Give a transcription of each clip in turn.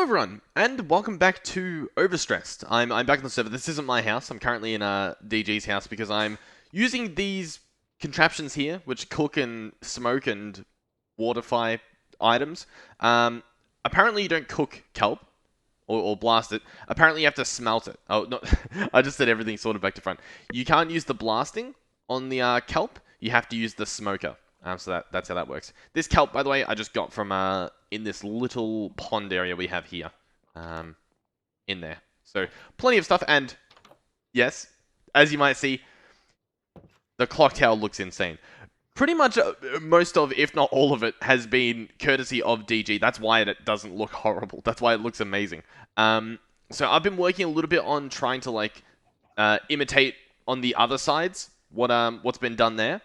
Hello everyone, and welcome back to Overstressed. I'm back on the server. This isn't my house. I'm currently in DG's house because I'm using these contraptions here, which cook and smoke and waterify items. Apparently you don't cook kelp or blast it. Apparently you have to smelt it. Oh, no, I just said everything sort of back to front. You can't use the blasting on the kelp. You have to use the smoker. So that's how that works. This kelp, by the way, I just got from in this little pond area we have here, in there. So plenty of stuff, and yes, as you might see, the clock tower looks insane. Pretty much most of, if not all of it, has been courtesy of DG. That's why it doesn't look horrible. That's why it looks amazing. So I've been working a little bit on trying to like imitate on the other sides what's been done there.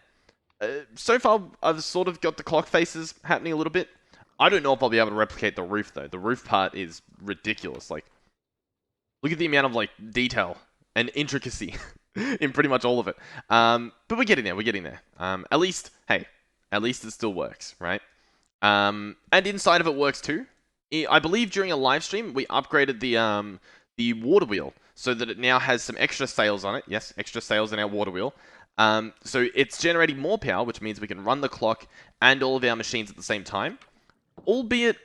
So far, I've sort of got the clock faces happening a little bit. I don't know if I'll be able to replicate the roof, though. The roof part is ridiculous. Like, look at the amount of, like, detail and intricacy in pretty much all of it. But we're getting there, we're getting there. At least, hey, at least it still works, right? And inside of it works, too. I believe during a live stream, we upgraded the water wheel so that it now has some extra sails on it. Yes, extra sails in our water wheel. So it's generating more power, which means we can run the clock and all of our machines at the same time. Albeit,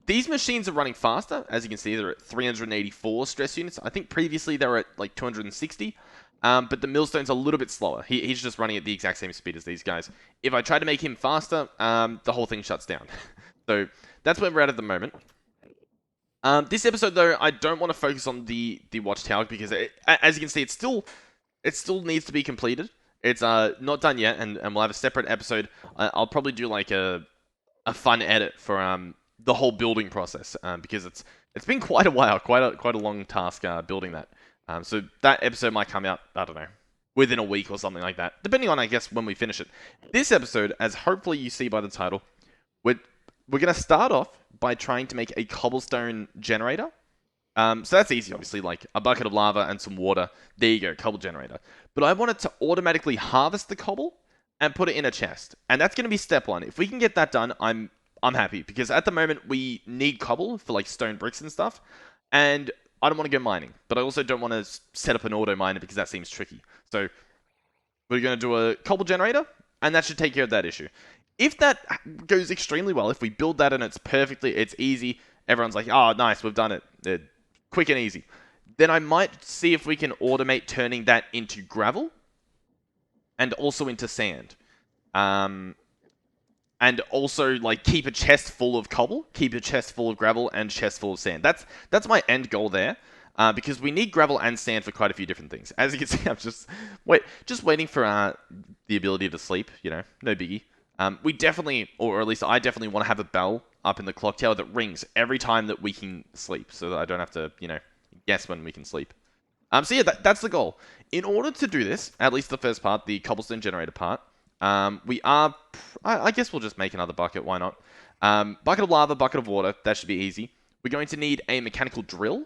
these machines are running faster. As you can see, they're at 384 stress units. I think previously they were at like 260. But the millstone's a little bit slower. He's just running at the exact same speed as these guys. If I try to make him faster, the whole thing shuts down. So that's where we're at the moment. This episode, though, I don't want to focus on the watchtower because, as you can see, it still needs to be completed. It's not done yet, and we'll have a separate episode. I'll probably do like a fun edit for the whole building process because it's been quite a while, quite a long task building that. So that episode might come out, I don't know, within a week or something like that, depending on, I guess, when we finish it. This episode, as hopefully you see by the title, we're gonna start off by trying to make a cobblestone generator. So that's easy, obviously, like a bucket of lava and some water. There you go, cobble generator. But I wanted to automatically harvest the cobble and put it in a chest. And that's going to be step one. If we can get that done, I'm happy. Because at the moment, we need cobble for like stone bricks and stuff. And I don't want to go mining. But I also don't want to set up an auto miner because that seems tricky. So we're going to do a cobble generator, and that should take care of that issue. If that goes extremely well, if we build that and it's easy, everyone's like, oh, nice, we've done it. Quick and easy. Then I might see if we can automate turning that into gravel and also into sand. And also like keep a chest full of cobble, keep a chest full of gravel, and chest full of sand. That's my end goal there. Because we need gravel and sand for quite a few different things. As you can see, I'm just waiting for the ability to sleep, you know, no biggie. We definitely, or at least I definitely want to have a bell up in the clock tower that rings every time that we can sleep, so that I don't have to, you know, guess when we can sleep. So yeah, that's the goal. In order to do this, at least the first part, the cobblestone generator part, I guess we'll just make another bucket, why not? Bucket of lava, bucket of water, that should be easy. We're going to need a mechanical drill,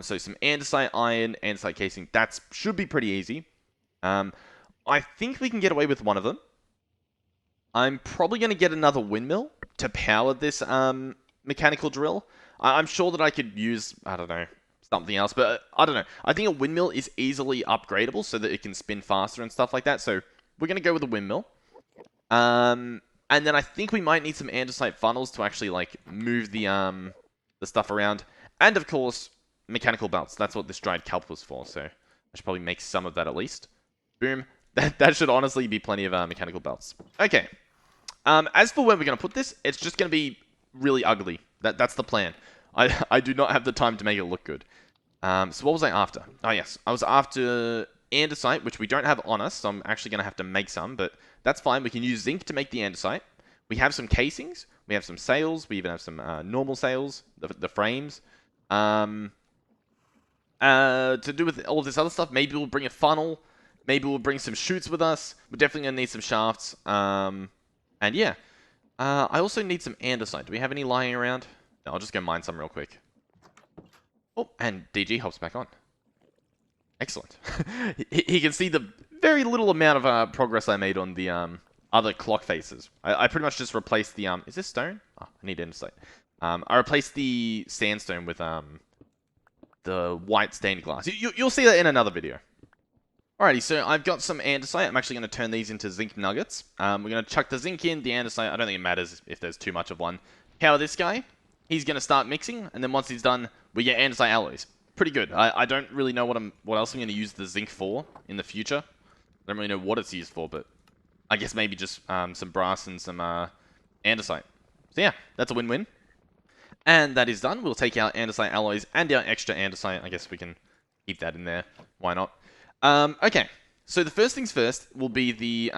so some andesite iron, andesite casing, that should be pretty easy. I think we can get away with one of them. I'm probably going to get another windmill to power this mechanical drill. I'm sure that I could use, I don't know, something else, but I don't know. I think a windmill is easily upgradable so that it can spin faster and stuff like that, so we're going to go with a windmill. And then I think we might need some andesite funnels to actually, like, move the stuff around. And, of course, mechanical belts. That's what this dried kelp was for, so I should probably make some of that at least. Boom. That should honestly be plenty of mechanical belts. Okay. As for where we're going to put this, it's just going to be really ugly. That's the plan. I do not have the time to make it look good. So what was I after? Oh, yes. I was after andesite, which we don't have on us, so I'm actually going to have to make some, but that's fine. We can use zinc to make the andesite. We have some casings. We have some sails. We even have some normal sails, the frames. To do with all of this other stuff, maybe we'll bring a funnel. Maybe we'll bring some chutes with us. We're definitely going to need some shafts. And yeah. I also need some andesite. Do we have any lying around? No, I'll just go mine some real quick. Oh, and DG hops back on. Excellent. He can see the very little amount of progress I made on the other clock faces. I pretty much just replaced the... Is this stone? Oh, I need andesite. I replaced the sandstone with the white stained glass. You'll see that in another video. Alrighty, so I've got some andesite. I'm actually going to turn these into zinc nuggets. We're going to chuck the zinc in, the andesite. I don't think it matters if there's too much of one. Power this guy. He's going to start mixing, and then once he's done, we get andesite alloys. Pretty good. I don't really know what else I'm going to use the zinc for in the future. I don't really know what it's used for, but I guess maybe just some brass and some andesite. So yeah, that's a win-win. And that is done. We'll take our andesite alloys and our extra andesite. I guess we can keep that in there. Why not? Okay, so the first things first will be the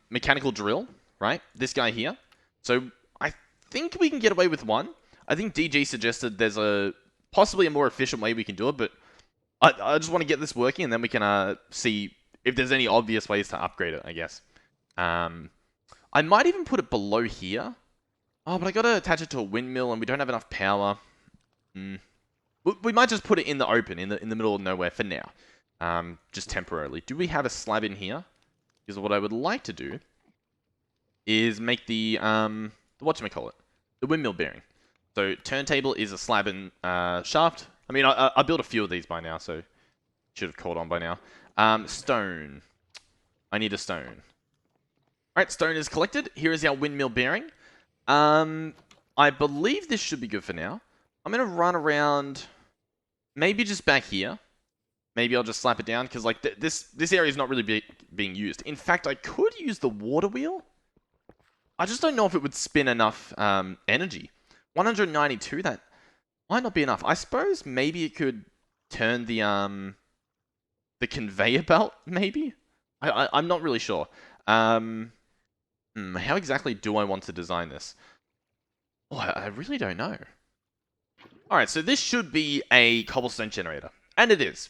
mechanical drill, right? This guy here. So I think we can get away with one. I think DG suggested there's possibly a more efficient way we can do it, but I just want to get this working, and then we can see if there's any obvious ways to upgrade it, I guess. I might even put it below here. Oh, but I gotta attach it to a windmill, and we don't have enough power. We might just put it in the open, in the middle of nowhere for now. Just temporarily. Do we have a slab in here? Because what I would like to do is make the whatchamacallit? The windmill bearing. So turntable is a slab and shaft. I mean, I built a few of these by now, so should have caught on by now. Stone. I need a stone. Alright, stone is collected. Here is our windmill bearing. I believe this should be good for now. I'm going to run around, maybe just back here. Maybe I'll just slap it down, because like this area is not really being used. In fact, I could use the water wheel. I just don't know if it would spin enough energy. 192, that might not be enough. I suppose maybe it could turn the conveyor belt, maybe? I'm not really sure. How exactly do I want to design this? Oh, I really don't know. Alright, so this should be a cobblestone generator. And it is.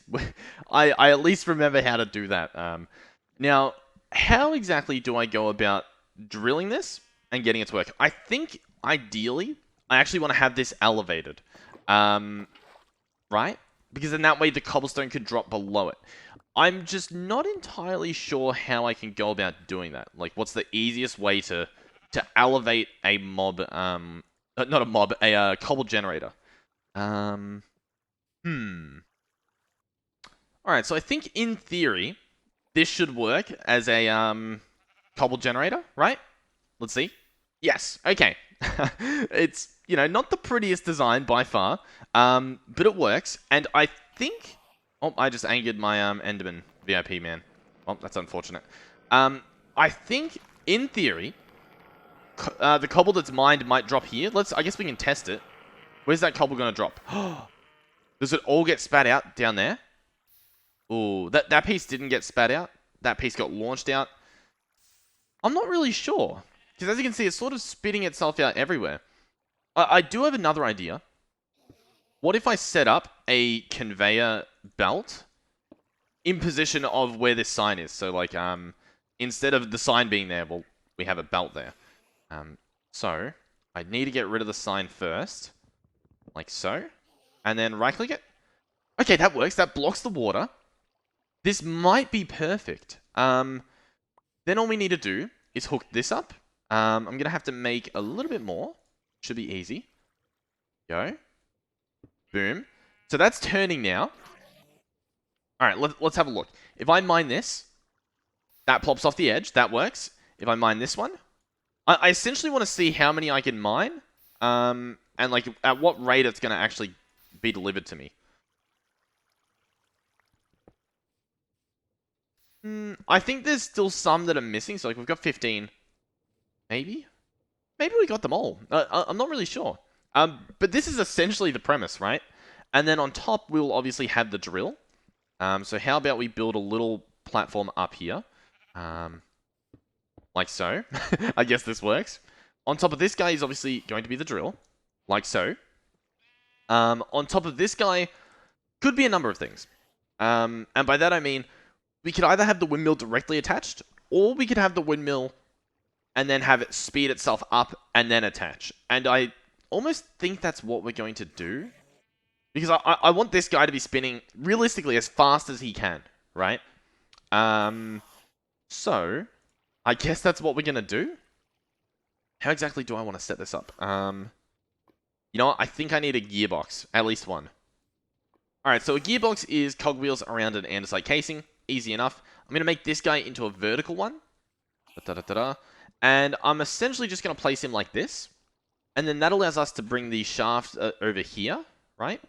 I at least remember how to do that. Now, how exactly do I go about drilling this and getting it to work? I think, ideally, I actually want to have this elevated. Right? Because in that way, the cobblestone could drop below it. I'm just not entirely sure how I can go about doing that. Like, what's the easiest way to elevate a mob, not a mob, a cobble generator? Alright, so I think in theory, this should work as a cobble generator, right? Let's see. Yes, okay. It's, not the prettiest design by far, but it works. And I think... Oh, I just angered my Enderman VIP man. Well, that's unfortunate. I think, in theory, the cobble that's mined might drop here. I guess we can test it. Where's that cobble going to drop? Does it all get spat out down there? Ooh, that piece didn't get spat out. That piece got launched out. I'm not really sure. Because as you can see, it's sort of spitting itself out everywhere. I do have another idea. What if I set up a conveyor belt in position of where this sign is? So, like, instead of the sign being there, well, we have a belt there. So, I need to get rid of the sign first. Like so. And then right-click it. Okay, that works. That blocks the water. This might be perfect. Then all we need to do is hook this up. I'm going to have to make a little bit more. Should be easy. Go. Boom. So that's turning now. Alright, let's have a look. If I mine this, that plops off the edge. That works. If I mine this one, I essentially want to see how many I can mine. And like at what rate it's going to actually be delivered to me. I think there's still some that are missing. So like we've got 15. Maybe? Maybe we got them all. I'm not really sure. But this is essentially the premise, right? And then on top, we'll obviously have the drill. So how about we build a little platform up here? Like so. I guess this works. On top of this guy is obviously going to be the drill. Like so. On top of this guy, could be a number of things. And by that I mean, we could either have the windmill directly attached, or we could have the windmill and then have it speed itself up and then attach. And I almost think that's what we're going to do. Because I want this guy to be spinning, realistically, as fast as he can, right? So, I guess that's what we're going to do. How exactly do I want to set this up? You know what? I think I need a gearbox. At least one. Alright, so a gearbox is cogwheels around an andesite casing. Easy enough. I'm going to make this guy into a vertical one. And I'm essentially just going to place him like this. And then that allows us to bring the shaft over here, right?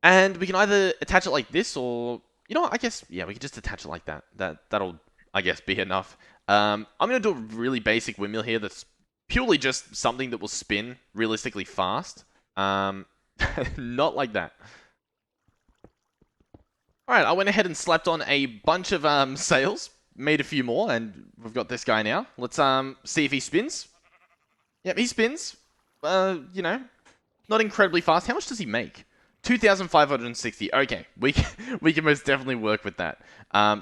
And we can either attach it like this or... You know what? I guess, yeah, we can just attach it like that. That'll, I guess, be enough. I'm going to do a really basic windmill here that's purely just something that will spin realistically fast. Not like that. Alright, I went ahead and slapped on a bunch of sails. Made a few more, and we've got this guy now. Let's see if he spins. Yep, he spins. You know, not incredibly fast. How much does he make? 2,560. Okay, we can most definitely work with that.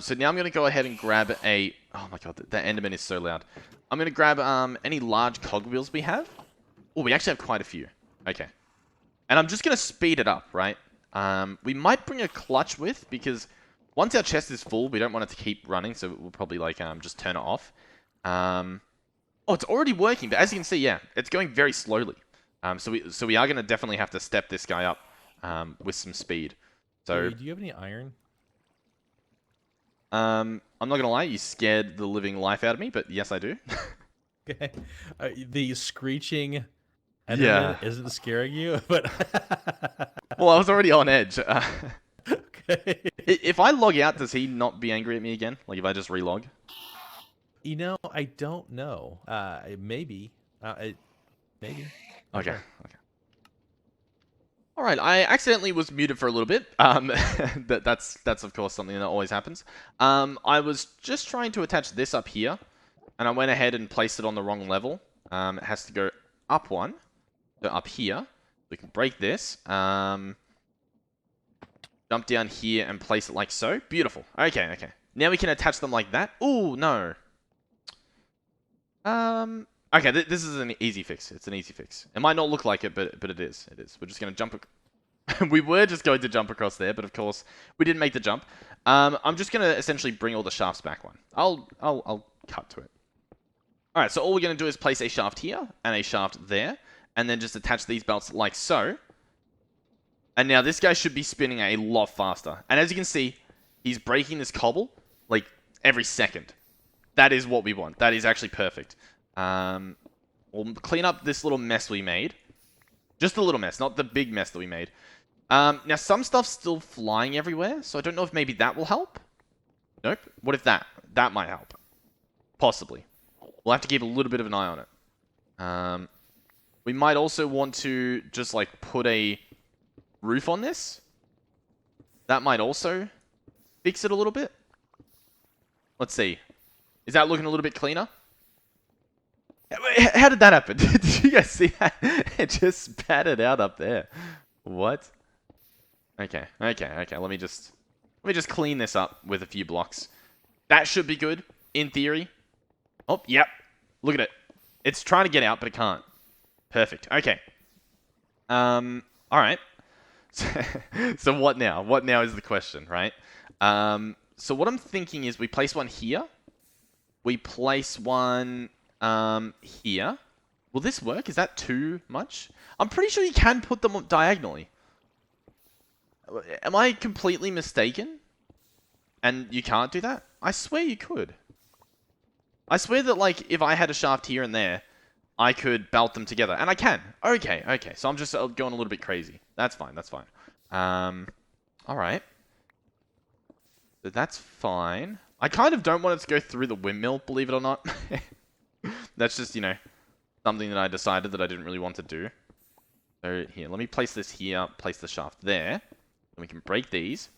So now I'm going to go ahead and grab a... Oh my god, that Enderman is so loud. I'm going to grab any large cogwheels we have. Oh, we actually have quite a few. Okay. And I'm just going to speed it up, right? We might bring a clutch with, because once our chest is full, we don't want it to keep running, so we'll probably, like, just turn it off. Oh, it's already working, but as you can see, yeah, it's going very slowly. So we are going to definitely have to step this guy up with some speed. So, do you have any iron? I'm not going to lie, you scared the living life out of me, but yes, I do. Okay. The screeching Enderman isn't scaring you, but... Well, I was already on edge. Okay. If I log out, does he not be angry at me again? Like, if I just relog? You know, I don't know. Maybe. Maybe. Okay. Sure. Okay. All right. I accidentally was muted for a little bit. That's of course something that always happens. I was just trying to attach this up here, and I went ahead and placed it on the wrong level. It has to go up one, so up here. We can break this. Jump down here and place it like so. Beautiful. Okay. Okay. Now we can attach them like that. Ooh, no. Okay, this is an easy fix. It's an easy fix. It might not look like it, but it is. It is. We're just going to jump... We were just going to jump across there, but of course, we didn't make the jump. I'm just going to essentially bring all the shafts back one. I'll cut to it. Alright, so all we're going to do is place a shaft here, and a shaft there, and then just attach these belts like so. And now this guy should be spinning a lot faster. And as you can see, he's breaking this cobble, like, every second. That is what we want. That is actually perfect. We'll clean up this little mess we made. Just a little mess, not the big mess that we made. Now, some stuff's still flying everywhere, so I don't know if maybe that will help. Nope. What if that? That might help. Possibly. We'll have to keep a little bit of an eye on it. We might also want to just, like, put a roof on this. That might also fix it a little bit. Let's see. Is that looking a little bit cleaner? How did that happen? Did you guys see that? It just spat it out up there. What? Okay. Let me just clean this up with a few blocks. That should be good, in theory. Oh, yep. Look at it. It's trying to get out, but it can't. Perfect. Okay. Alright. So what now? What now is the question, right? So what I'm thinking is we place one here. We place one here. Will this work? Is that too much? I'm pretty sure you can put them diagonally. Am I completely mistaken? And you can't do that? I swear you could. I swear that, like, if I had a shaft here and there, I could belt them together. And I can. Okay. So I'm just going a little bit crazy. That's fine. Alright. So that's fine. I kind of don't want it to go through the windmill, believe it or not. That's just, you know, something that I decided that I didn't really want to do. So here, let me place this here, place the shaft there. And we can break these.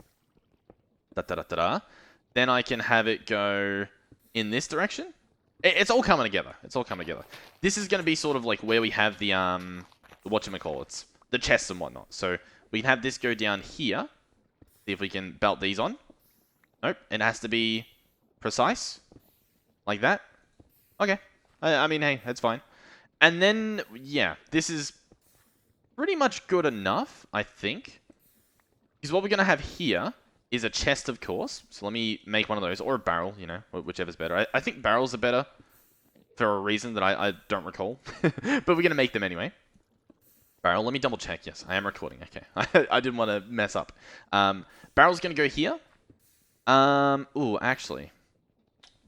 Then I can have it go in this direction. It's all coming together. This is going to be sort of like where we have the whatchamacallits, the chests and whatnot. So we can have this go down here. See if we can belt these on. Nope, it has to be precise. Like that. Okay. I mean, hey, that's fine. And then, yeah, this is pretty much good enough, I think. Because what we're going to have here is a chest, of course. So let me make one of those. Or a barrel, you know, whichever's better. I think barrels are better for a reason that I don't recall. But we're going to make them anyway. barrel. Let me double check. Yes, I am recording. Okay. I didn't want to mess up. Barrel's going to go here. Ooh, actually.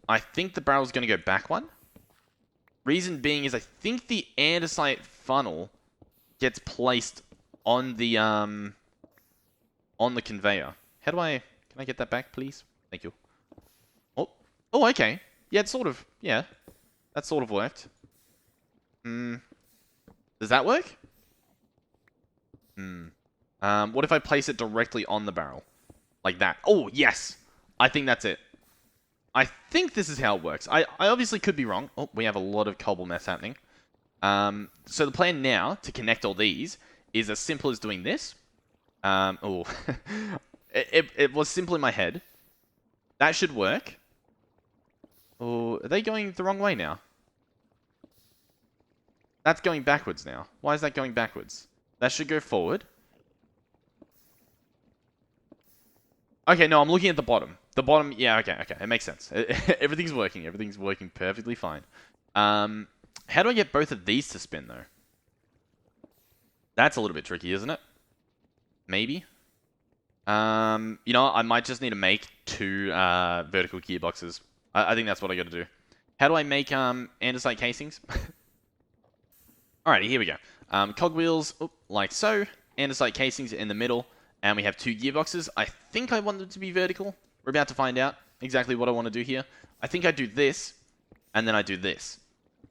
I think the barrel's going to go back one. Reason being is I think the andesite funnel gets placed on the conveyor. How do I... Can I get that back, please? Thank you. Oh, okay. Yeah, it's sort of... Yeah, that sort of worked. Does that work? What if I place it directly on the barrel? Like that. Oh, yes! I think that's it. I think this is how it works. I obviously could be wrong. Oh, we have a lot of cobble mess happening. So the plan now to connect all these is as simple as doing this. Oh, it was simple in my head. That should work. Oh, are they going the wrong way now? That's going backwards now. Why is that going backwards? That should go forward. Okay, no, I'm looking at the bottom. The bottom, yeah, okay. It makes sense. Everything's working. Everything's working perfectly fine. How do I get both of these to spin, though? That's a little bit tricky, isn't it? Maybe. You know what? I might just need to make 2 vertical gearboxes. I think that's what I gotta do. How do I make andesite casings? Alrighty, here we go. Cogwheels, like so. Andesite casings in the middle. And we have 2 gearboxes. I think I want them to be vertical. We're about to find out exactly what I want to do here. I think I do this, and then I do this.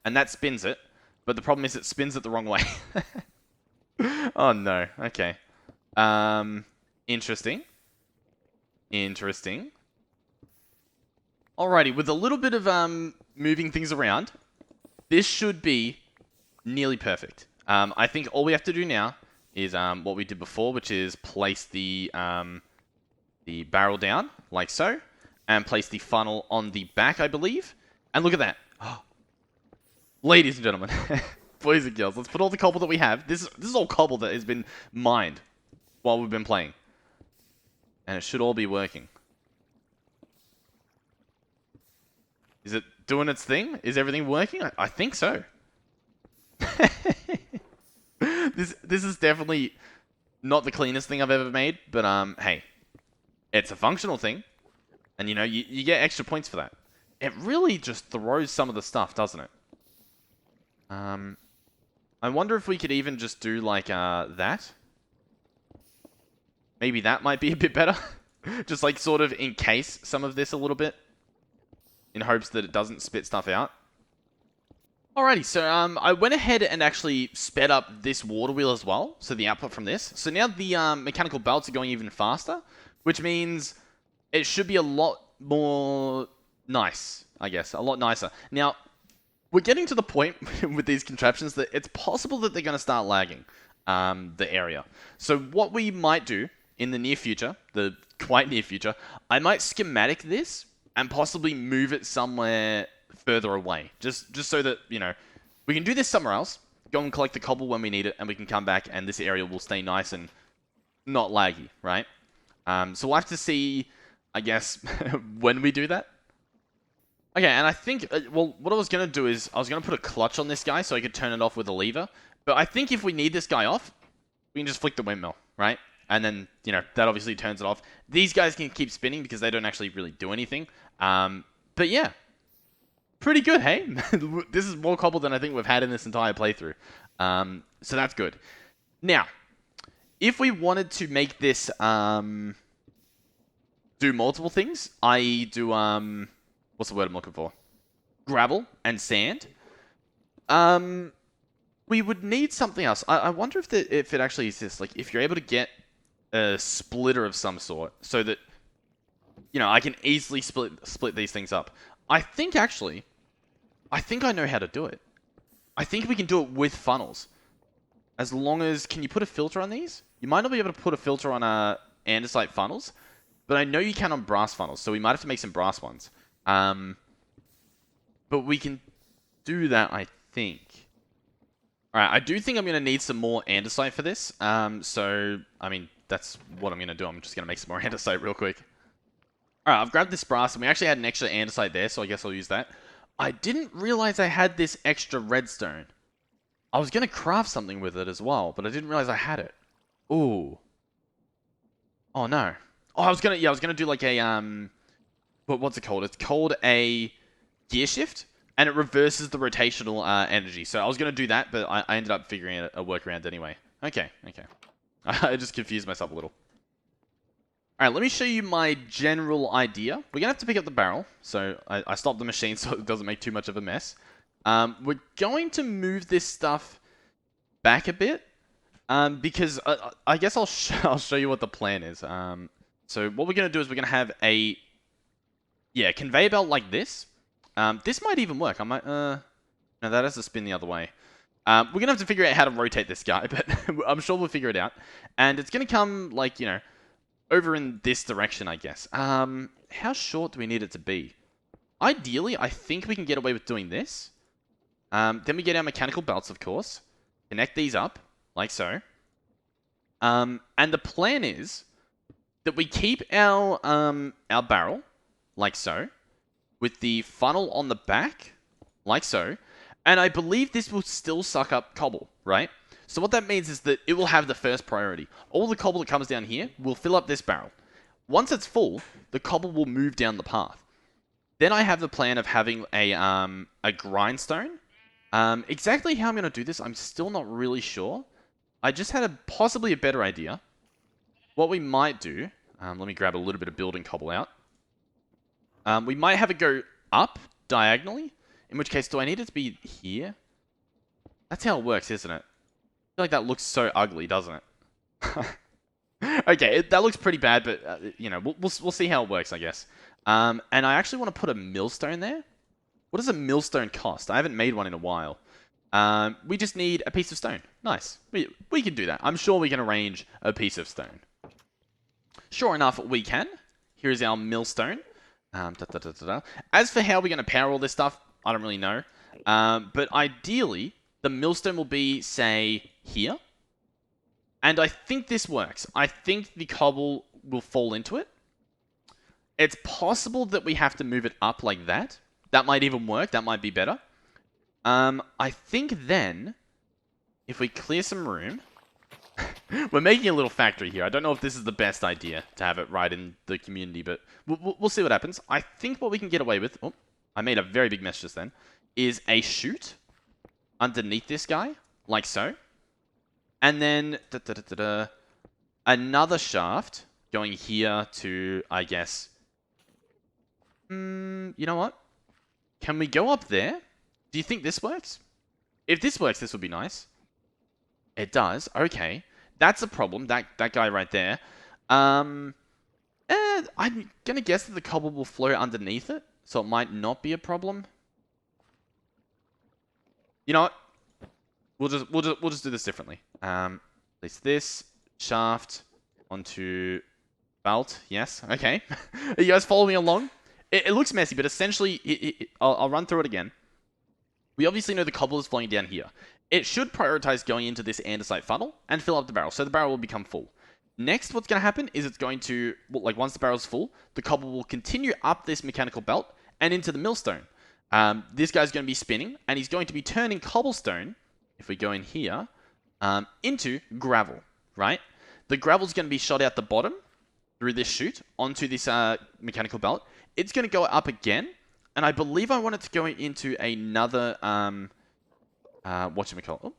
And that spins it. But the problem is it spins it the wrong way. Oh no, okay. Interesting. Interesting. Alrighty, with a little bit of moving things around, this should be nearly perfect. I think all we have to do now is what we did before, which is place the barrel down, like so, and place the funnel on the back, I believe. And look at that. Oh. Ladies and gentlemen, boys and girls, let's put all the cobble that we have. This is all cobble that has been mined while we've been playing. And it should all be working. Is it doing its thing? Is everything working? I think so. This is definitely not the cleanest thing I've ever made, but hey, it's a functional thing, and you know you get extra points for that. It really just throws some of the stuff, doesn't it? I wonder if we could even just do like that. Maybe that might be a bit better. Just like sort of encase some of this a little bit, in hopes that it doesn't spit stuff out. Alrighty, so I went ahead and actually sped up this water wheel as well, so the output from this. So now the mechanical belts are going even faster, which means it should be a lot more nice, I guess, a lot nicer. Now, we're getting to the point with these contraptions that it's possible that they're going to start lagging the area. So what we might do in the near future, the quite near future, I might schematic this and possibly move it somewhere further away, just so that, you know, we can do this somewhere else, go and collect the cobble when we need it, and we can come back and this area will stay nice and not laggy, right? So we'll have to see, I guess, when we do that. Okay, and I think, well, what I was going to do is, I was going to put a clutch on this guy so I could turn it off with a lever, but I think if we need this guy off, we can just flick the windmill, right? And then, you know, that obviously turns it off. These guys can keep spinning because they don't actually really do anything. But yeah. Pretty good, hey? This is more cobble than I think we've had in this entire playthrough. So that's good. Now, if we wanted to make this do multiple things, i.e. do, what's the word I'm looking for? Gravel and sand, we would need something else. I wonder if it actually exists. Like, if you're able to get a splitter of some sort, so that, you know, I can easily split these things up. I think I know how to do it. I think we can do it with funnels. As long as... Can you put a filter on these? You might not be able to put a filter on andesite funnels, but I know you can on brass funnels, so we might have to make some brass ones. But we can do that, I think. Alright, I do think I'm going to need some more andesite for this. So, I mean, that's what I'm going to do. I'm just going to make some more andesite real quick. Alright, I've grabbed this brass, and we actually had an extra andesite there, so I guess I'll use that. I didn't realize I had this extra redstone. I was gonna craft something with it as well, but I didn't realize I had it. Ooh. Oh no. Oh, I was gonna do like a what's it called? It's called a gear shift, and it reverses the rotational energy. So I was gonna do that, but I ended up figuring a workaround anyway. Okay. I just confused myself a little. Alright, let me show you my general idea. We're gonna have to pick up the barrel, so I stopped the machine so it doesn't make too much of a mess. We're going to move this stuff back a bit, because I guess I'll show you what the plan is. So what we're gonna do is we're gonna have a conveyor belt like this. This might even work. I might no, that has to spin the other way. We're gonna have to figure out how to rotate this guy, but I'm sure we'll figure it out. And it's gonna come like over in this direction, I guess. How short do we need it to be? Ideally, I think we can get away with doing this. Then we get our mechanical belts, of course. Connect these up, like so. And the plan is that we keep our barrel, like so, with the funnel on the back, like so. And I believe this will still suck up cobble, right? So what that means is that it will have the first priority. All the cobble that comes down here will fill up this barrel. Once it's full, the cobble will move down the path. Then I have the plan of having a grindstone. Exactly how I'm going to do this, I'm still not really sure. I just had possibly a better idea. What we might do, let me grab a little bit of building cobble out. We might have it go up diagonally, in which case, do I need it to be here? That's how it works, isn't it? I feel like that looks so ugly, doesn't it? Okay, that looks pretty bad, but we'll see how it works, I guess. And I actually want to put a millstone there. What does a millstone cost? I haven't made one in a while. We just need a piece of stone. Nice. We can do that. I'm sure we can arrange a piece of stone. Sure enough, we can. Here's our millstone. As for how we're going to power all this stuff, I don't really know. But ideally, the millstone will be, say, here. And I think this works. I think the cobble will fall into it. It's possible that we have to move it up like that. That might even work. That might be better. I think then, if we clear some room... We're making a little factory here. I don't know if this is the best idea to have it right in the community, but we'll see what happens. I think what we can get away with... Oh, I made a very big mess just then. Is a chute underneath this guy, like so. And then another shaft going here to, I guess... you know what? Can we go up there? Do you think this works? If this works, this would be nice. It does. Okay. That's a problem. That guy right there. I'm gonna guess that the cobble will flow underneath it, so it might not be a problem. You know what? We'll just do this differently. Place this shaft onto belt. Yes. Okay. Are you guys following along? It looks messy, but essentially, I'll run through it again. We obviously know the cobble is flowing down here. It should prioritize going into this andesite funnel and fill up the barrel, so the barrel will become full. Next, what's going to happen is it's going to, once the barrel's full, the cobble will continue up this mechanical belt and into the millstone. This guy's going to be spinning, and he's going to be turning cobblestone, if we go in here, into gravel, right? The gravel's going to be shot out the bottom through this chute onto this mechanical belt. It's going to go up again, and I believe I want it to go into another, whatchamacallit? Oh.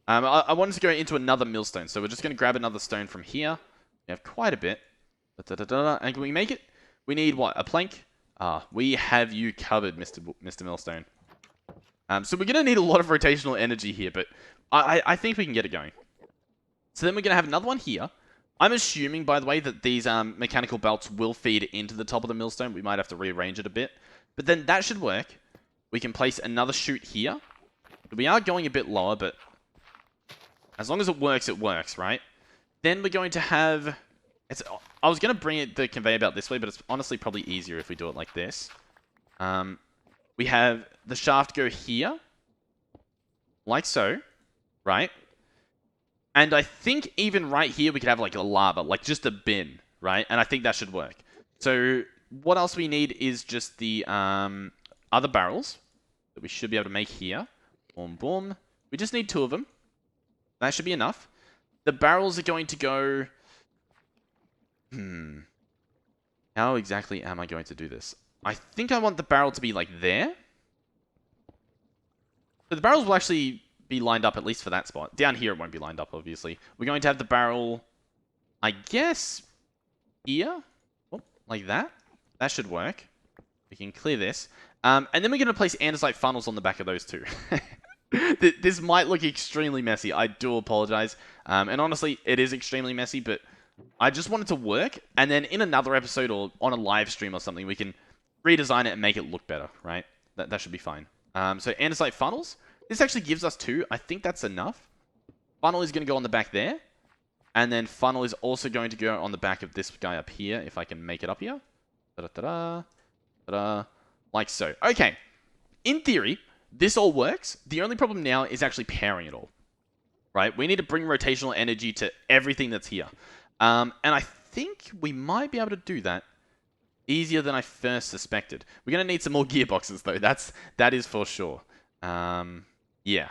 I wanted to go into another millstone, so we're just going to grab another stone from here. We have quite a bit. And can we make it? We need, what, a plank? We have you covered, Mr. Millstone. So we're going to need a lot of rotational energy here, but I think we can get it going. So then we're going to have another one here. I'm assuming, by the way, that these mechanical belts will feed into the top of the millstone. We might have to rearrange it a bit. But then that should work. We can place another chute here. We are going a bit lower, but as long as it works, right? Then we're going to have... I was going to bring the conveyor belt this way, but it's honestly probably easier if we do it like this. We have the shaft go here. Like so. Right? And I think even right here we could have like a lava, like just a bin, right? And I think that should work. So what else we need is just the other barrels that we should be able to make here. Boom, boom. We just need 2 of them. That should be enough. The barrels are going to go... How exactly am I going to do this? I think I want the barrel to be like there. So the barrels will actually be lined up at least for that spot. Down here it won't be lined up, obviously. We're going to have the barrel, I guess, here? Oh, like that? That should work. We can clear this. And then we're going to place andesite funnels on the back of those two. This might look extremely messy. I do apologize. And honestly, it is extremely messy, but I just want it to work. And then in another episode or on a live stream or something, we can redesign it and make it look better, right? That should be fine. So andesite funnels. This actually gives us 2. I think that's enough. Funnel is going to go on the back there. And then funnel is also going to go on the back of this guy up here, if I can make it up here. Ta-da-ta-da. Ta-da. Like so. Okay. In theory, this all works. The only problem now is actually pairing it all. Right? We need to bring rotational energy to everything that's here. And I think we might be able to do that easier than I first suspected. We're going to need some more gearboxes, though. That is for sure. Yeah.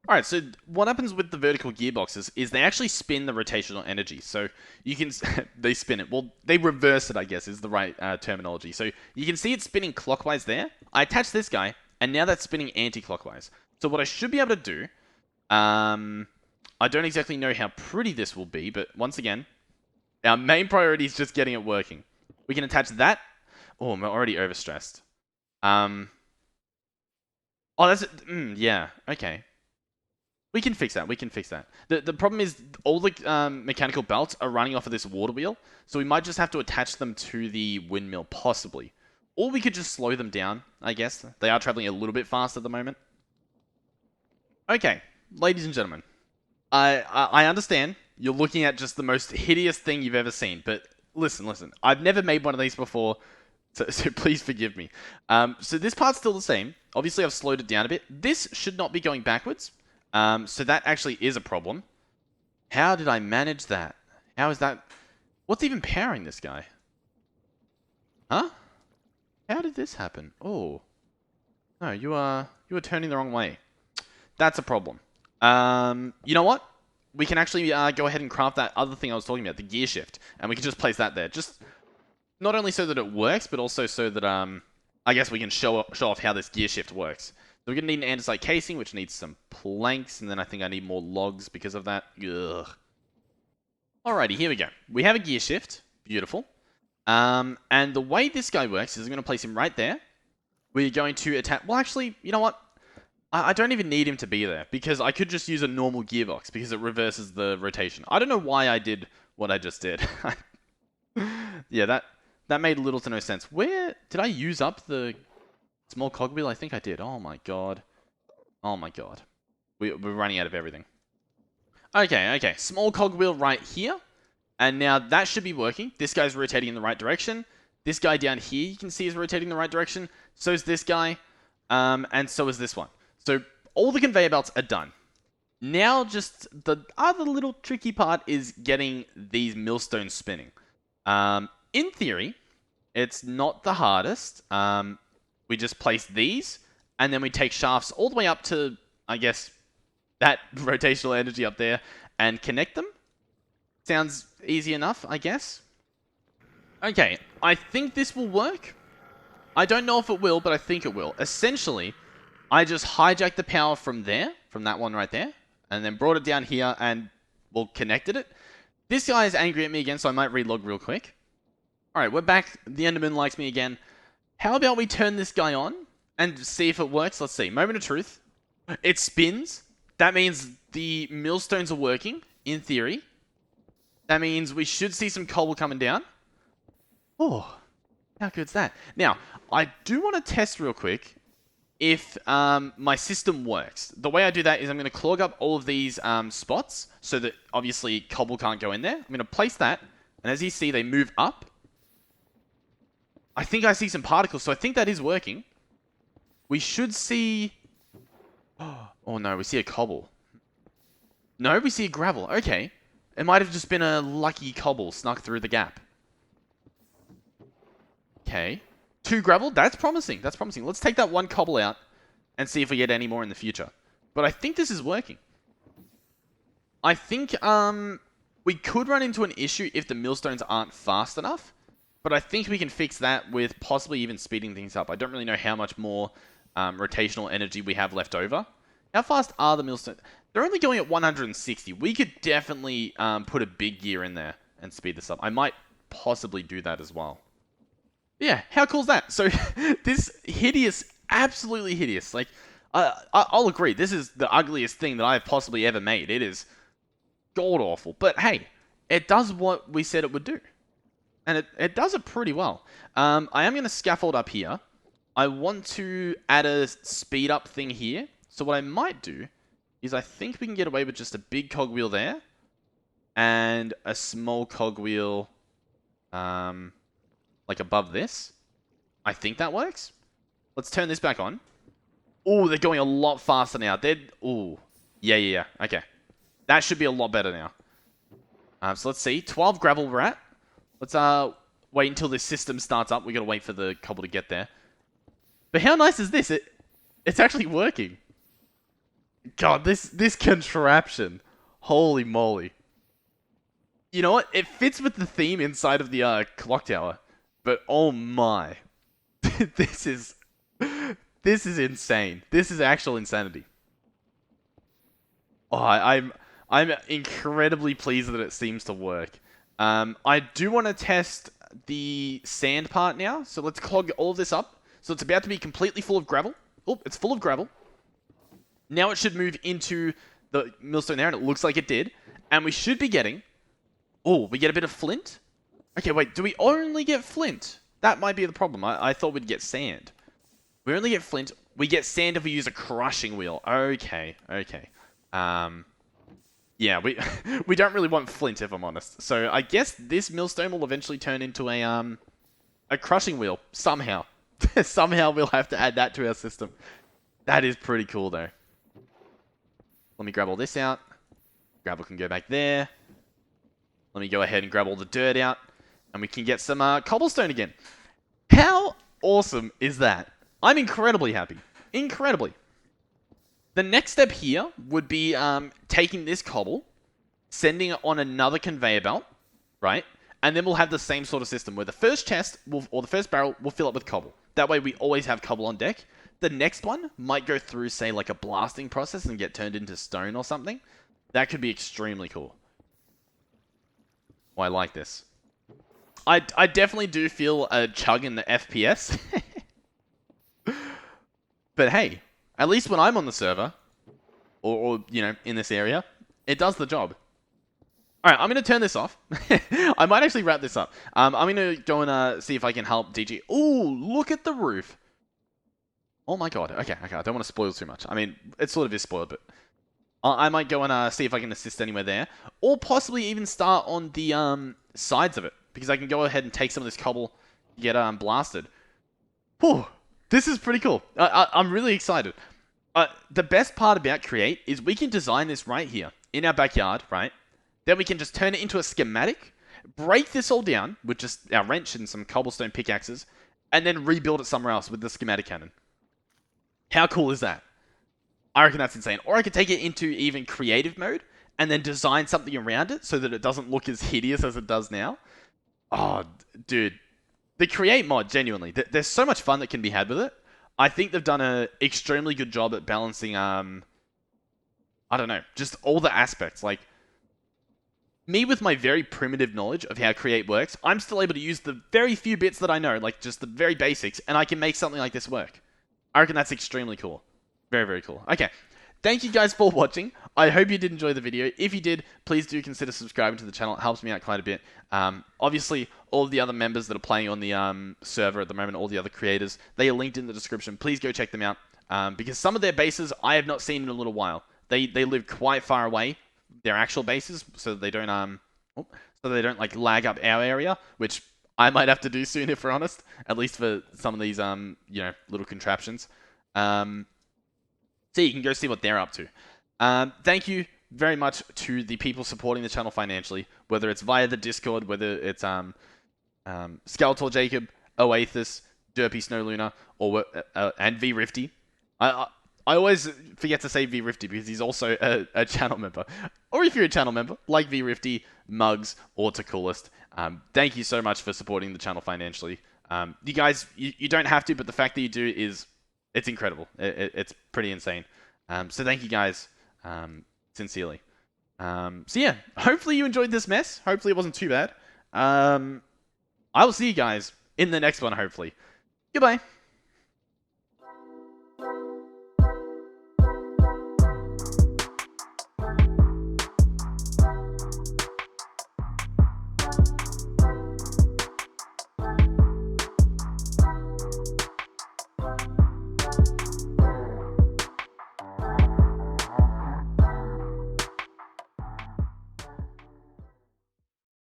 Alright, so what happens with the vertical gearboxes is they actually spin the rotational energy. So you can... they spin it. Well, they reverse it, I guess, is the right terminology. So you can see it spinning clockwise there. I attach this guy, and now that's spinning anti-clockwise. So what I should be able to do... I don't exactly know how pretty this will be, but once again, our main priority is just getting it working. We can attach that. Oh, I'm already overstressed. Oh, that's... yeah, okay. We can fix that. We can fix that. The problem is all the mechanical belts are running off of this water wheel, so we might just have to attach them to the windmill, possibly. Or we could just slow them down, I guess. They are traveling a little bit fast at the moment. Okay, ladies and gentlemen. I understand you're looking at just the most hideous thing you've ever seen, but listen. I've never made one of these before, so please forgive me. So this part's still the same. Obviously, I've slowed it down a bit. This should not be going backwards. So that actually is a problem. How did I manage that? How is that? What's even powering this guy? Huh? How did this happen? Oh. No, you are turning the wrong way. That's a problem. You know what? We can actually go ahead and craft that other thing I was talking about, the gear shift. And we can just place that there. Just not only so that it works, but also so that, I guess we can show off how this gear shift works. So we're going to need an andesite casing, which needs some planks, and then I think I need more logs because of that. Ugh. Alrighty, here we go. We have a gear shift. Beautiful. And the way this guy works is I'm going to place him right there. We're going to attach... Well, actually, you know what? I don't even need him to be there, because I could just use a normal gearbox, because it reverses the rotation. I don't know why I did what I just did. Yeah, that made little to no sense. Where... Did I use up the... small cogwheel? I think I did. Oh my god. Oh my god. We're running out of everything. Okay. Small cogwheel right here. And now that should be working. This guy's rotating in the right direction. This guy down here you can see is rotating in the right direction. So is this guy. And so is this one. So all the conveyor belts are done. Now just the other little tricky part is getting these millstones spinning. In theory, it's not the hardest. We just place these, and then we take shafts all the way up to, I guess, that rotational energy up there, and connect them. Sounds easy enough, I guess. Okay, I think this will work. I don't know if it will, but I think it will. Essentially, I just hijacked the power from there, from that one right there, and then brought it down here, and, well, connected it. This guy is angry at me again, so I might relog real quick. Alright, we're back. The Enderman likes me again. How about we turn this guy on and see if it works? Let's see. Moment of truth. It spins. That means the millstones are working, in theory. That means we should see some cobble coming down. Oh, how good's that? Now, I do want to test real quick if my system works. The way I do that is I'm going to clog up all of these spots so that obviously cobble can't go in there. I'm going to place that, and as you see, they move up. I think I see some particles, so I think that is working. We should see... Oh no, we see a cobble. No, we see a gravel. Okay. It might have just been a lucky cobble snuck through the gap. Okay. 2 gravel? That's promising. That's promising. Let's take that 1 cobble out. and see if we get any more in the future. But I think this is working. I think we could run into an issue if the millstones aren't fast enough, but I think we can fix that with possibly even speeding things up. I don't really know how much more rotational energy we have left over. How fast are the millstones? They're only going at 160. We could definitely put a big gear in there and speed this up. I might possibly do that as well. Yeah, how cool is that? So this hideous, absolutely hideous. Like, I'll agree. This is the ugliest thing that I've possibly ever made. It is god awful. But hey, it does what we said it would do. And it does it pretty well. I am going to scaffold up here. I want to add a speed up thing here. So what I might do is I think we can get away with just a big cogwheel there. And a small cogwheel like above this. I think that works. Let's turn this back on. Oh, they're going a lot faster now. Oh, yeah. Okay. That should be a lot better now. So let's see. 12 gravel we're at. Let's wait until this system starts up. We gotta wait for the cobble to get there. But how nice is this? It's actually working. God, this contraption. Holy moly. You know what? It fits with the theme inside of the clock tower. But oh my. This is insane. This is actual insanity. Oh, I'm incredibly pleased that it seems to work. I do want to test the sand part now. So let's clog all of this up. So it's about to be completely full of gravel. Oh, it's full of gravel. Now it should move into the millstone there, and it looks like it did. And we should be getting... Oh, we get a bit of flint? Okay, wait, do we only get flint? That might be the problem. I thought we'd get sand. We only get flint. We get sand if we use a crushing wheel. Okay. Yeah, we don't really want flint, if I'm honest. So I guess this millstone will eventually turn into a crushing wheel somehow. Somehow we'll have to add that to our system. That is pretty cool, though. Let me grab all this out. Gravel can go back there. Let me go ahead and grab all the dirt out. And we can get some cobblestone again. How awesome is that? I'm incredibly happy. Incredibly. The next step here would be taking this cobble, sending it on another conveyor belt, right? And then we'll have the same sort of system where the first chest, or the first barrel, will fill up with cobble. That way we always have cobble on deck. The next one might go through, say, like a blasting process and get turned into stone or something. That could be extremely cool. Oh, I like this. I definitely do feel a chug in the FPS. But hey, at least when I'm on the server, or you know, in this area, it does the job. Alright, I'm going to turn this off. I might actually wrap this up. I'm going to go and see if I can help DG. Ooh, look at the roof. Oh my god. Okay, I don't want to spoil too much. I mean, it sort of is spoiled, but... I might go and see if I can assist anywhere there. Or possibly even start on the sides of it. Because I can go ahead and take some of this cobble, get blasted. Whew, this is pretty cool. I'm really excited. The best part about Create is we can design this right here, in our backyard, right? Then we can just turn it into a schematic, break this all down with just our wrench and some cobblestone pickaxes, and then rebuild it somewhere else with the schematic cannon. How cool is that? I reckon that's insane. Or I could take it into even creative mode and then design something around it so that it doesn't look as hideous as it does now. Oh, dude. The Create mod, genuinely, there's so much fun that can be had with it. I think they've done an extremely good job at balancing, I don't know, just all the aspects. Like, me with my very primitive knowledge of how Create works, I'm still able to use the very few bits that I know, like just the very basics, and I can make something like this work. I reckon that's extremely cool. Very, very cool. Okay, thank you guys for watching. I hope you did enjoy the video. If you did, please do consider subscribing to the channel. It helps me out quite a bit. Obviously, all of the other members that are playing on the server at the moment, all the other creators, they are linked in the description. Please go check them out, because some of their bases I have not seen in a little while. They live quite far away, their actual bases, so they don't like lag up our area, which I might have to do soon if we're honest. At least for some of these you know, little contraptions. So you can go see what they're up to. Thank you very much to the people supporting the channel financially, whether it's via the Discord, whether it's Skeletor Jacob, Oathis, Derpy Snow Luna, or and V Rifty. I always forget to say VRifty because he's also a channel member. Or if you're a channel member, like VRifty, Mugs, or Coolest, thank you so much for supporting the channel financially. You guys, you don't have to, but the fact that you do it's incredible. It's pretty insane. So thank you guys, sincerely. So yeah, hopefully you enjoyed this mess. Hopefully it wasn't too bad. I will see you guys in the next one, hopefully. Goodbye.